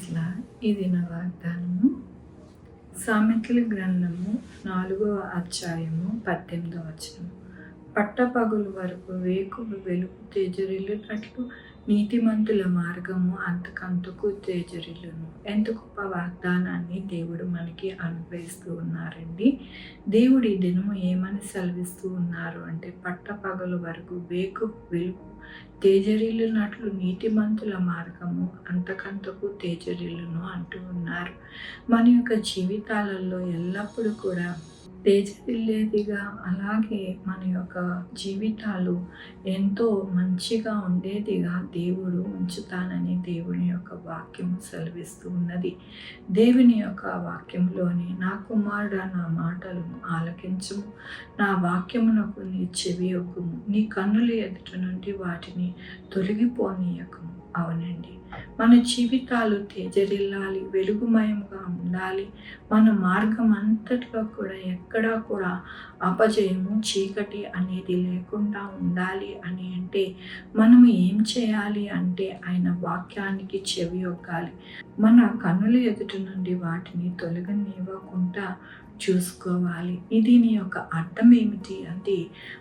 ప్రైజ్‌లా ఇది నా వాగ్దానము. సామెతల గ్రంథము 4వ అధ్యాయము 18వ వచనం. పట్టపగలు వరకు వేకువ వెలుగు తేజరిల్లునట్లు నీతిమంతుల మార్గము అంతకంతకు తేజరిల్లును. ఎంత గొప్ప వాగ్దానాన్ని దేవుడు మనకి అనుగ్రహిస్తూ ఉన్నారండి. దేవుడు ఈ దినము ఏమని సెలవిస్తూ ఉన్నారు అంటే, పట్టపగలు వరకు వేకువ వెలుగు తేజరిల్లునట్లు నీతిమంతుల మార్గము అంతకంతకు తేజరిల్లును అంటూ ఉన్నారు. మన యొక్క జీవితాలలో ఎల్లప్పుడూ కూడా తేజరిల్లేదిగా, అలాగే మన యొక్క జీవితాలు ఎంతో మంచిగా ఉండేదిగా దేవుడు ఉంచుతానని దేవుని యొక్క వాక్యము సెలవిస్తూ ఉన్నది. దేవుని యొక్క వాక్యంలోని, నా కుమారుడా నా మాటలను ఆలకించుము, నా వాక్యమునకు నీ చెవి యొగ్గుము, నీ కన్నుల ఎదుట నుండి వాటిని తొలగిపోనీయకము. అవునండి, మన జీవితాలు తేజరిల్లాలి, వెలుగుమయంగా ఉండాలి. మన మార్గం అంతట్లో కూడా ఎక్కడా కూడా అపజయము, చీకటి అనేది లేకుండా ఉండాలి అని అంటే మనం ఏం చేయాలి అంటే ఆయన వాక్యానికి చెవి యొగ్గాలి. మన కన్నుల ఎదుట నుండి వాటిని తొలగనివ్వకుండా చూసుకోవాలి. దీని యొక్క అర్థం ఏమిటి అంటే,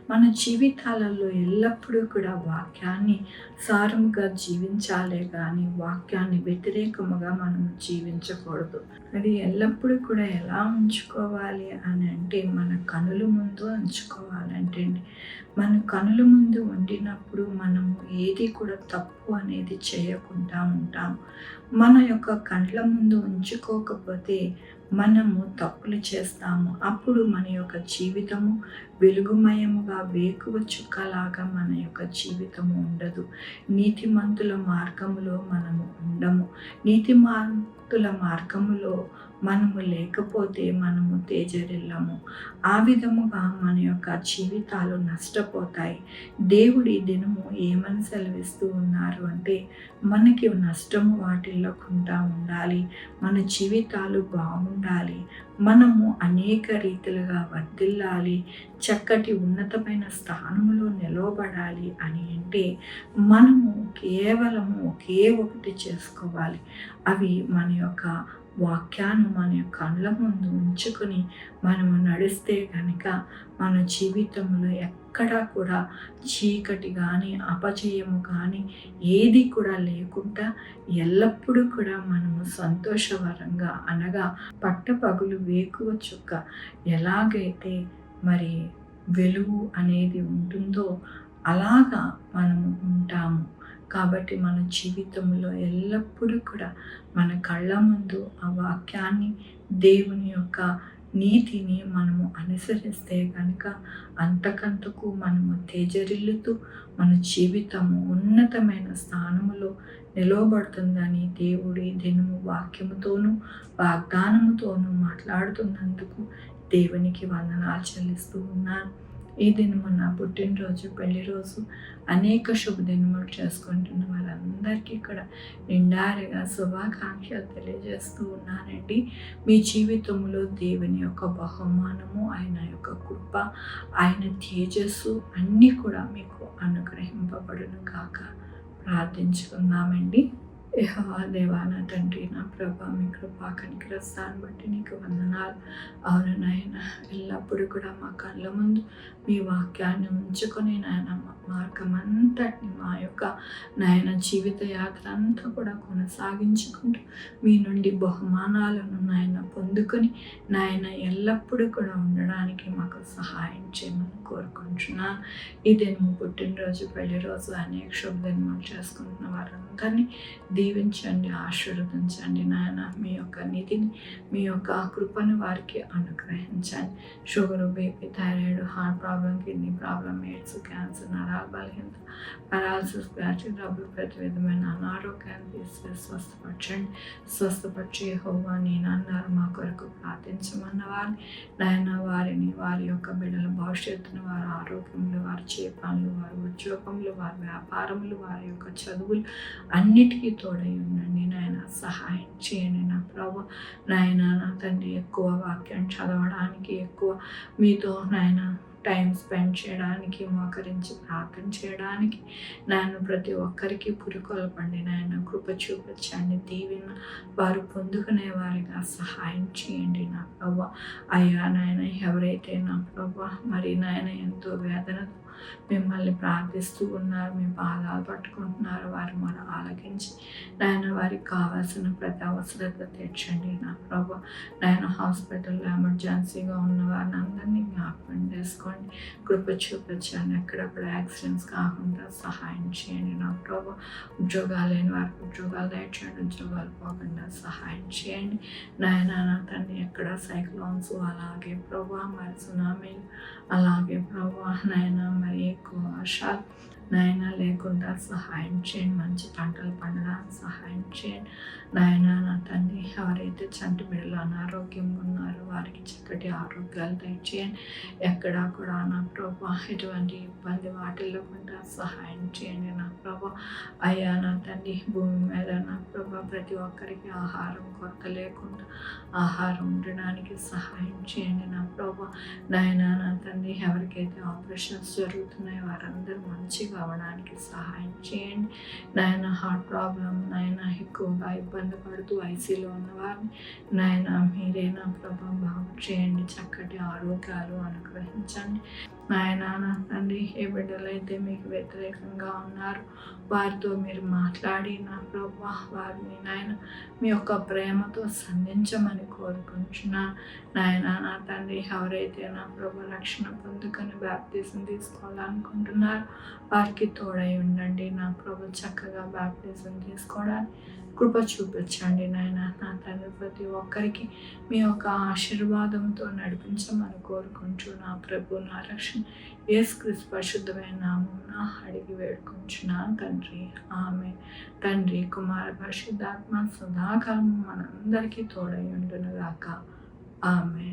మన జీవితాలలో ఎల్లప్పుడూ కూడా వాక్యాన్ని సారముగా జీవించాలే కానీ వాక్యాన్ని వ్యతిరేకముగా మనం జీవించకూడదు. అది ఎల్లప్పుడూ కూడా ఎలా ఉంచుకోవాలి అని అంటే, మన కనుల ముందు ఉంచుకోవాలంటే మన కనుల ముందు ఉండినప్పుడు మనము ఏది కూడా తప్పు అనేది చేయకుండా ఉంటాం. మన యొక్క కళ్ళ ముందు ఉంచుకోకపోతే మనము తప్పులు చేస్తాము. అప్పుడు మన యొక్క జీవితము వెలుగుమయముగా వేకువ చుక్కలాగా మన యొక్క జీవితము ఉండదు. నీతిమంతుల మార్గములో మనము ఉండము. నీతిమంతుల మార్గములో మనము లేకపోతే మనము తేజరిల్లము. ఆ విధముగా మన యొక్క జీవితాలు నష్టపోతాయి. దేవుడి దినము ఏమని సెలవిస్తూ ఉన్నారు అంటే, మనకి నష్టము వాటిల్లకుండా ఉండాలి, మన జీవితాలు బాగుండాలి, మనము అనేక రీతిలుగా వర్ధిల్లాలి, చక్కటి ఉన్నతమైన స్థానంలో నిలవబడాలి అని అంటే మనము కేవలము ఒకే ఒకటి చేసుకోవాలి. అవి మన యొక్క వాక్యాన్ని మన కళ్ళ ముందు ఉంచుకొని మనము నడిస్తే కనుక మన జీవితంలో ఎక్కడా కూడా చీకటి కానీ అపజయము కానీ ఏది కూడా లేకుండా ఎల్లప్పుడూ కూడా మనము సంతోషకరంగా, అనగా పట్టపగలు వేకువ చుక్క ఎలాగైతే మరి వెలుగు అనేది ఉంటుందో అలాగా మనము ఉంటాము. కాబట్టి మన జీవితంలో ఎల్లప్పుడూ కూడా మన కళ్ళ ముందు ఆ వాక్యాన్ని, దేవుని యొక్క నీతిని మనము అనుసరిస్తే కనుక అంతకంతకు మనము తేజరిల్లుతూ మన జీవితము ఉన్నతమైన స్థానములో నిలవబడుతుందని దేవుడి దినము వాక్యముతోనూ వాగ్దానముతోనూ మాట్లాడుతున్నందుకు దేవునికి వందనాలు చెల్లిస్తూ ఉన్నాను. ఈ దినము నా పుట్టినరోజు, పెళ్లి రోజు, అనేక శుభదినములు చేసుకుంటున్న వారందరికీ కూడా నిండారుగా శుభాకాంక్షలు తెలియజేస్తూ ఉన్నానండి. మీ జీవితంలో దేవుని యొక్క బహుమానము, ఆయన యొక్క కృప, ఆయన తేజస్సు అన్నీ కూడా మీకు అనుగ్రహింపబడును కాక ప్రార్థించుకుందామండి. యెహోవా దేవా, నా తండ్రి, నా ప్రభా, మీ కృపా కనికరస్తాన్ని బట్టి నీకు వందనాలు. అవును నాయన, ఎల్లప్పుడూ కూడా మా కళ్ళ ముందు మీ వాక్యాన్ని ఉంచుకొని నాయన మార్గం అంతటిని, మా యొక్క నాయన జీవిత యాత్ర అంతా కూడా కొనసాగించుకుంటూ మీ నుండి బహుమానాలను నాయన పొందుకొని నాయన ఎల్లప్పుడూ కూడా ఉండడానికి మాకు సహాయం చేయమని కోరుకుంటున్నాను. ఈ దినము పుట్టినరోజు, పెళ్లి రోజు, అనేక శుభదినములు చేసుకుంటున్న వారందరినీ దీవించండి, ఆశీర్వదించండి నాయన. మీ యొక్క నిధిని, మీ యొక్క కృపను వారికి అనుగ్రహించండి. Sugar, BP, thyroid, heart problem, kidney problem, AIDS, cancer, నరాల బలహీనత, పారాలసిస్, గ్యాస్ట్రిక్ ట్రబుల్, ప్రతి విధమైన అనారోగ్యాన్ని తీసుకెళ్ళి స్వస్థపరచండి. స్వస్థపరిచి యెహోవా నేను అన్నారు మా కొరకు ప్రార్థించమన్న వారిని నాయన, వారిని, వారి యొక్క బిడ్డల భవిష్యత్తును, వారి ఆరోగ్యంలో, వారి చేపలు, వారి ఉద్యోగంలో, వారి వ్యాపారములు, వారి యొక్క చదువులు అన్నిటికీ తోడై ఉండండి నాయన. సహాయం చేయండి నా ప్రభు. నాయన, నా తండ్రి, ఎక్కువ వాక్యం చదవడానికి, ఎక్కువ మీతో నాయన టైం స్పెండ్ చేయడానికి, మోకరించి ప్రార్థన చేయడానికి నాయన ప్రతి ఒక్కరికి పురికొల్పండి నాయన. కృప చూపించండి, దీవెన వారు పొందుకునే వారిగా సహాయం చేయండి నా ప్రభా. అయ్యా నాయన, ఎవరైతే నా ప్రభా మరి నాయన ఎంతో వేదనతో మిమ్మల్ని ప్రార్థిస్తూ ఉన్నారు, మీ పాదాలు పట్టుకుంటున్నారు, వారు మనం ఆలకించి నాయన వారికి కావాల్సిన ప్రతి అవసరత తీర్చండి నా ప్రభా. నాయన హాస్పిటల్లో ఎమర్జెన్సీగా ఉన్న వారిని అందరినీ జ్ఞాపకం చేసుకోండి, కృప చూపించండి. ఎక్కడెక్కడ యాక్సిడెంట్స్ కాకుండా సహాయం చేయండి నా ప్రభా. ఉద్యోగాలు లేని వారికి ఉద్యోగాలు దయచేయండి, ఉద్యోగాలు పోకుండా సహాయం చేయండి నాయన. నా తండ్రి ఎక్కడ సైక్లోన్స్ అలాగే ప్రభా మరి సునామీలు అలాగే ప్రభా నాయన మరి ఎక్కువ వర్షాలు నాయన లేకుండా సహాయం చేయండి. మంచి పంటలు పండడానికి సహాయం చేయండి నాయన. నా తండ్రి ఎవరైతే చంటి బిడ్డలు అనారోగ్యంగా ఉన్నారో వారికి చక్కటి ఆరోగ్యాలు దయచేయండి. ఎక్కడా కూడా నా ప్రభా ఎటువంటి ఇబ్బంది వాటిల్లకుండా సహాయం చేయండి నా ప్రభా. అయ్యా నా తండ్రి భూమి మీద నా ప్రభా ప్రతి ఒక్కరికి ఆహారం కొరత లేకుండా ఆహారం ఉండడానికి సహాయం చేయండి నా ప్రభా. నాయన నా తండ్రి ఎవరికైతే ఆపరేషన్స్ జరుగుతున్నాయో వారందరూ మంచిగా అవడానికి సహాయం చేయండి నాయన. హార్ట్ ప్రాబ్లం నాయన ఎక్కువగా ఇబ్బంది పడుతూ ఐసీలో ఉన్నవారిని నాయన మీరే నా ప్రభా బాగు చేయండి, చక్కటి ఆరోగ్యాలు అనుగ్రహించండి నాయన. నా తండ్రి ఏ బిడ్డలైతే మీకు వ్యతిరేకంగా ఉన్నారు వారితో మీరు మాట్లాడి నా ప్రభా వారిని నాయన మీ యొక్క ప్రేమతో సంధించమని కోరుకుంటున్నాను నాయన. నా తండ్రి ఎవరైతే నా ప్రభా రక్షణ పొందుకొని బాప్టిజం తీసుకోవాలనుకుంటున్నారు వారికి తోడై ఉండండి నా ప్రభు. చక్కగా బాప్టిజం తీసుకోవడానికి కృప చూపించండి నాయన. నా తండ్రి ప్రతి ఒక్కరికి మీ యొక్క ఆశీర్వాదంతో నడిపించమని కోరుకుంటూ నా ప్రభు నా రక్షణ యేసుక్రీస్తు పరిశుద్ధమైన నామమున అడిగి వేడుకుంటున్నాను తండ్రి, ఆమె. తండ్రి కుమార పరిశుద్ధాత్మ సదాకాలం మనందరికీ తోడై ఉండును గాక, ఆమె.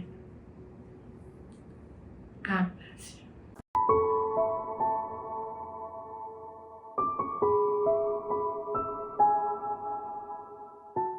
God bless you.